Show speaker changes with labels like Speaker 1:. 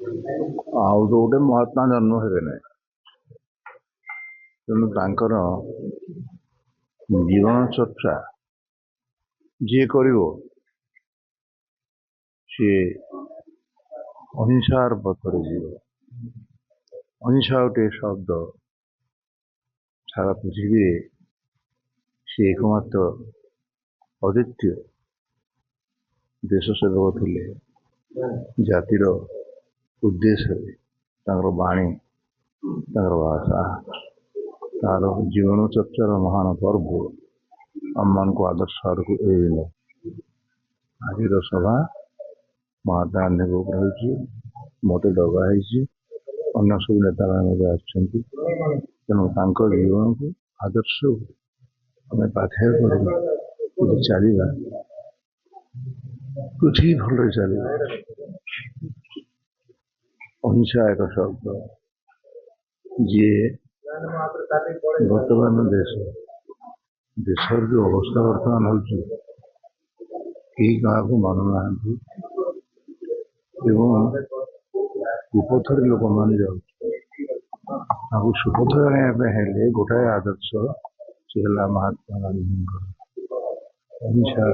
Speaker 1: ଆଉ ତ ଗୋଟେ ମହାତ୍ମା ଜନ୍ମ ହେବେ ନାହିଁ, ତେଣୁ ତାଙ୍କର ଜୀବନ ଚର୍ଚ୍ଚା ଯିଏ କରିବ ସିଏ ଅହିଂସାର ପଥରେ ଯିବ। ଅହିଂସା ଗୋଟିଏ ଶବ୍ଦ ସାରା ପୃଥିବୀରେ ସେ ଏକମାତ୍ର ଅଦ୍ୱିତୀୟ ଦେଶ ସେବକ ଥିଲେ। ଜାତିର ଉଦ୍ଦେଶ୍ୟରେ ତାଙ୍କର ବାଣୀ, ତାଙ୍କର ଭାଷା, ତାର ଜୀବନ ଚର୍ଚ୍ଚାର ମହାନ ପର୍ବ ଆମମାନଙ୍କୁ ଆଦର୍ଶ ଆଡ଼କୁ ଏଇନ। ଆଜିର ସଭା ମହାତ୍ମା ଗାନ୍ଧୀଙ୍କ ଉପରେ ହେଉଛି, ମୋତେ ଡକା ହେଇଛି, ଅନ୍ୟ ସବୁ ନେତାମାନେ ମଧ୍ୟ ଆସିଛନ୍ତି। ତେଣୁ ତାଙ୍କ ଜୀବନକୁ ଆଦର୍ଶ ଆମେ ପାଥେୟ କରି ଯଦି ଚାଲିବା, ପୃଥିବୀ ଭଲରେ ଚାଲିବ। ଅହିଂସା ଏକ ଶବ୍ଦ, ଯିଏ ବର୍ତ୍ତମାନ ଦେଶର ଯେଉଁ ଅବସ୍ଥା ବର୍ତ୍ତମାନ ହେଉଛି, କେହି କାହାକୁ ମାନୁନାହାନ୍ତି ଏବଂ କୁପଥରେ ଲୋକମାନେ ଯାଉଛନ୍ତି। ତାଙ୍କୁ ସୁପଥରେ ଆଣିବା ପାଇଁ ହେଲେ ଗୋଟାଏ ଆଦର୍ଶ, ସେ ହେଲା ମହାତ୍ମା ଗାନ୍ଧୀଙ୍କର ଅହିଂସା।